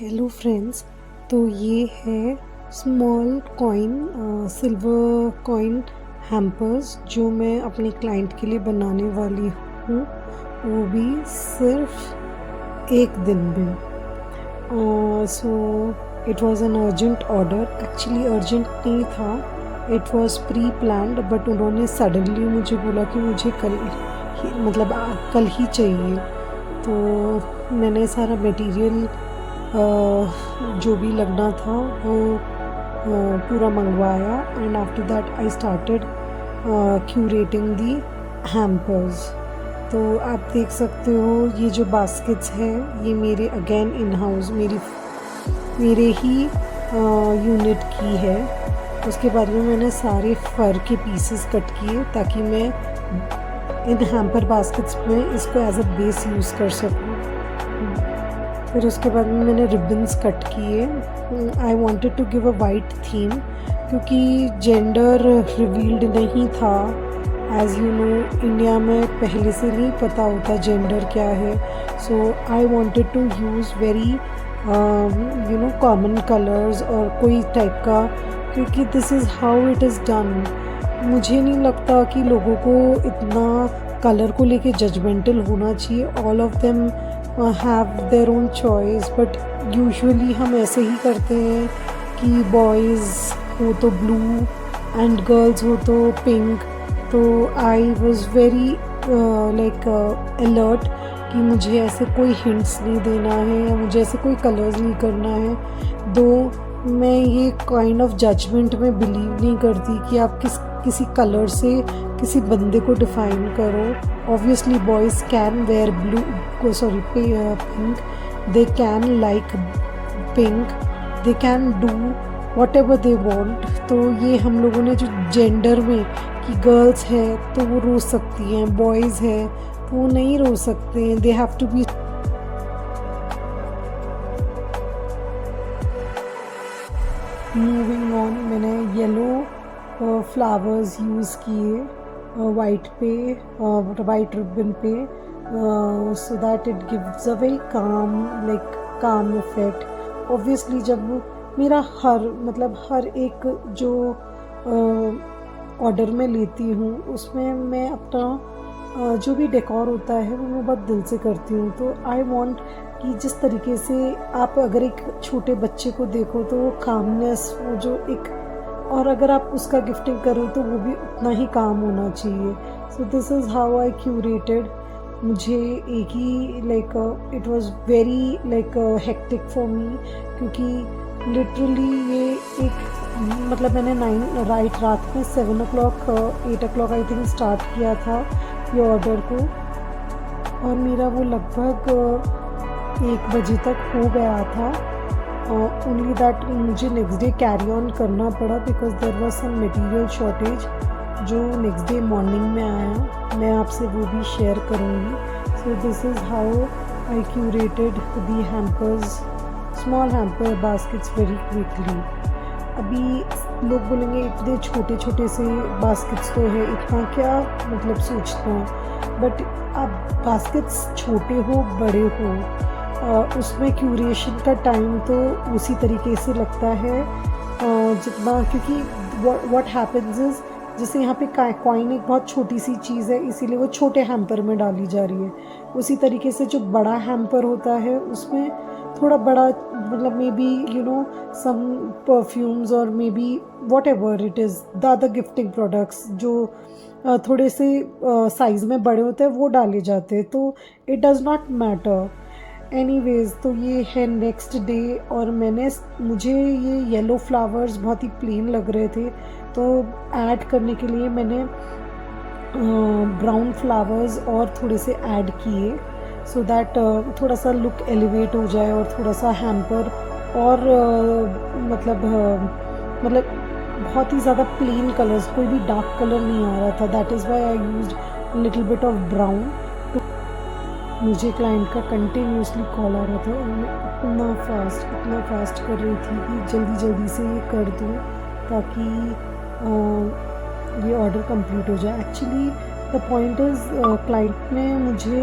Hello friends. तो ये है small coin silver coin hampers जो मैं अपने क्लाइंट के लिए बनाने वाली हूँ, वो भी सिर्फ एक दिन में। So it was an urgent order. Actually urgent नहीं था, it was pre planned, but उन्होंने सडनली मुझे बोला कि मुझे कल ही कल ही चाहिए। तो मैंने सारा मटेरियल जो भी लगना था वो पूरा मंगवाया and after that I started curating the hampers. तो आप देख सकते हो ये जो बास्केट्स है ये मेरे अगेन इन हाउस मेरे ही यूनिट की है। उसके बाद में मैंने सारे फर के पीसेस कट किए ताकि मैं इन हैम्पर बास्केट्स में इसको एज अ बेस यूज़ कर सकूँ। फिर उसके बाद में मैंने रिबन्स कट किए। I wanted to give a white theme क्योंकि जेंडर रिवील्ड नहीं था। एज़ यू नो इंडिया में पहले से नहीं पता होता जेंडर क्या है। So I wanted to use very common colours और कोई टाइप का, क्योंकि this is how it is done. मुझे नहीं लगता कि लोगों को इतना कलर को लेके जजमेंटल होना चाहिए। All of them have their own choice, but usually हम ऐसे ही करते हैं कि बॉयज़ हो तो ब्लू एंड गर्ल्स हो तो पिंक। तो आई वॉज़ वेरी अलर्ट कि मुझे ऐसे कोई हिंट्स नहीं देना है या मुझे ऐसे कोई कलर्स नहीं करना है। दो मैं ये काइंड ऑफ जजमेंट में बिलीव नहीं करती कि आप किसी कलर से किसी बंदे को डिफ़ाइन करो। Obviously boys can wear pink, they can like pink, they can do what ever they want. तो ये हम लोगों ने जो जेंडर में कि गर्ल्स है तो वो रो सकती हैं, बॉयज़ है तो वो नहीं रो सकते हैं। They have to be. Moving on, मैंने येलो फ्लावर्स यूज़ किए वाइट वाइट रिबन पे, so that it gives a very calm effect. Obviously जब मेरा हर एक जो ऑर्डर में लेती हूँ उसमें मैं अपना जो भी डेकोर होता है वो मैं बहुत दिल से करती हूँ। तो आई वांट कि जिस तरीके से आप अगर एक छोटे बच्चे को देखो तो वो कामनेस, वो जो एक, और अगर आप उसका गिफ्टिंग करो तो वो भी उतना ही काम होना चाहिए। So this is how I curated. मुझे एक ही it was very hectic for me, क्योंकि लिटरली ये एक मैंने रात में 7 o'clock 8 o'clock I think start किया था ये ऑर्डर को, और मेरा वो लगभग 1 बजे तक हो गया था। ओनली दैट मुझे नेक्स्ट डे कैरी ऑन करना पड़ा because there was some material shortage जो नेक्स्ट डे मॉर्निंग में आया। मैं आपसे वो भी शेयर करूँगी। So this is how I curated the hampers, small hamper baskets very quickly. अभी लोग बोलेंगे इतने छोटे छोटे से बास्केट्स तो है, इतना क्या सोचते हैं, बट आप बास्केट्स छोटे हो बड़े हो उसमें क्यूरेशन का टाइम तो उसी तरीके से लगता है जितना, क्योंकि व्हाट हैपेंस इज़ जैसे यहाँ पे कॉइन एक बहुत छोटी सी चीज़ है इसीलिए वो छोटे हैम्पर में डाली जा रही है। उसी तरीके से जो बड़ा हैम्पर होता है उसमें थोड़ा बड़ा मे बी सम परफ्यूम्स और may be what ever it is the other gifting products जो थोड़े से साइज़ में बड़े होते हैं वो डाले जाते हैं। तो it does not matter. Anyways, तो ये है नेक्स्ट डे, और मुझे ये येलो फ्लावर्स बहुत ही प्लेन लग रहे थे तो ऐड करने के लिए मैंने ब्राउन फ्लावर्स और थोड़े से ऐड किए सो दैट थोड़ा सा लुक एलिवेट हो जाए और थोड़ा सा हैम्पर और बहुत ही ज़्यादा प्लेन कलर्स, कोई भी डार्क कलर नहीं आ रहा था। That is why I used little bit of brown. मुझे क्लाइंट का कंटिन्यूसली कॉल आ रहा था और मैं इतना फास्ट कर रही थी कि जल्दी से ये कर दूँ ताकि ये ऑर्डर कंप्लीट हो जाए। Actually the point is client ने मुझे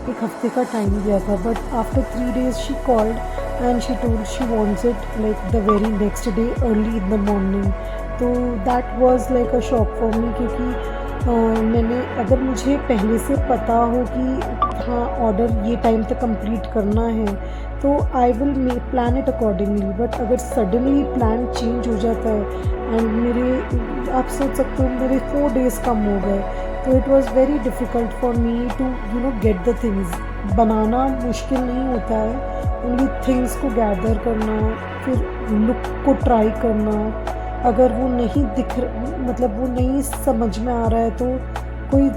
1 हफ्ते का टाइम दिया था, but after 3 days she called and she told she wants it like the very next day early in the morning. तो that was like a shock for me, क्योंकि मैंने, अगर मुझे पहले से पता हो कि हाँ ऑर्डर ये टाइम तक कंप्लीट करना है तो I will plan it accordingly. But अगर सडनली प्लान चेंज हो जाता है एंड मेरे, आप सोच सकते हो मेरे 4 डेज़ कम हो गए, तो it was very difficult for me to get the things. बनाना मुश्किल नहीं होता है, ओनली थिंग्स को गैदर करना, फिर लुक को ट्राई करना। अगर वो नहीं दिख मतलब वो नहीं समझ में आ रहा है तो कोई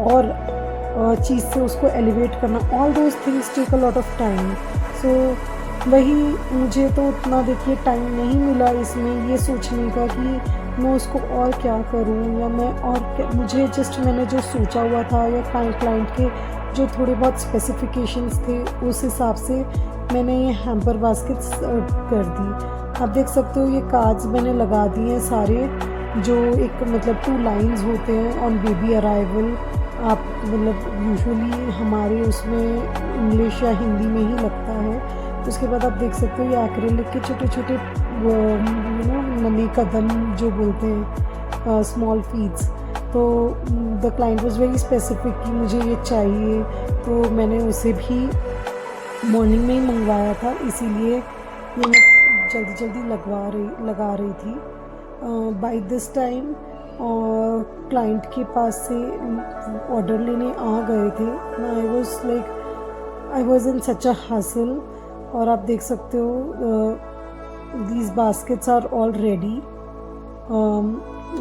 और चीज़ से उसको एलिवेट करना, all those things take a lot of time. So वही, मुझे तो उतना देखिए टाइम नहीं मिला इसमें ये सोचने का कि मैं उसको और क्या करूं, या मैं और क्या, मुझे जस्ट मैंने जो सोचा हुआ था या क्लाइंट के जो थोड़े बहुत स्पेसिफिकेशंस थे उस हिसाब से मैंने ये हैम्पर बास्केट्स कर दी। आप देख सकते हो ये कार्ड्स मैंने लगा दिए हैं सारे, जो एक मतलब 2 लाइन्स होते हैं ऑन बेबी अराइवल। आप मतलब यूजुअली हमारे उसमें इंग्लिश या हिंदी में ही लगता है। उसके बाद आप देख सकते हो ये एक्रेलिक के छोटे छोटे नन्हे कदम जो बोलते हैं, स्मॉल फीट्स। तो the client was very specific कि मुझे ये चाहिए, तो मैंने उसे भी मॉर्निंग में ही मंगवाया था, इसीलिए ये मैं जल्दी लगा रही थी। बाय दिस टाइम क्लाइंट के पास से ऑर्डर लेने आ गए थे। I was in such a hustle. और आप देख सकते हो these baskets are all ready.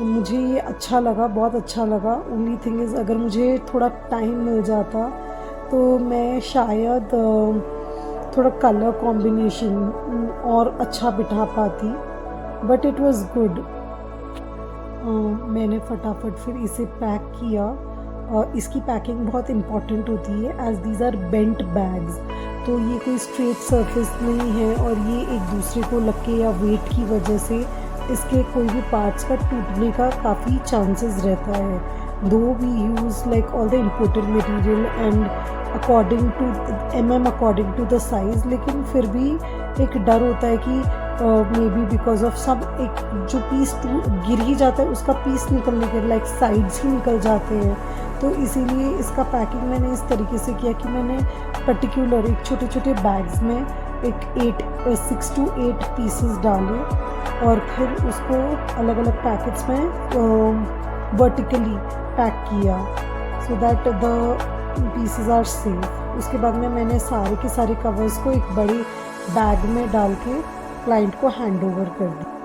मुझे ये अच्छा लगा, बहुत अच्छा लगा। ओनली थिंग इज़, अगर मुझे थोड़ा टाइम मिल जाता तो मैं शायद थोड़ा कलर कॉम्बिनेशन और अच्छा बिठा पाती, बट इट वाज गुड। मैंने फटाफट फिर इसे पैक किया। और इसकी पैकिंग बहुत इम्पॉर्टेंट होती है as these are bent bags, तो ये कोई स्ट्रेट सरफेस नहीं है और ये एक दूसरे को लग के या वेट की वजह से इसके कोई भी पार्ट्स का टूटने का काफ़ी चांसेस रहता है। Though we use like all the imported material and according to the size, लेकिन फिर भी एक डर होता है कि मे बी बिकॉज ऑफ सब, एक जो पीस गिर ही जाता है उसका पीस निकलने के लाइक साइड्स ही निकल जाते हैं। तो इसीलिए इसका पैकिंग मैंने इस तरीके से किया कि मैंने पर्टिकुलर एक छोटे छोटे बैग्स में एक 6 to 8 पीसेस डाले और फिर उसको अलग अलग पैकेट्स में वर्टिकली पैक किया so that the pieces are safe. उसके बाद में मैंने सारे के सारे कवर्स को एक बड़े बैग में डाल के क्लाइंट को हैंड ओवर कर दिया।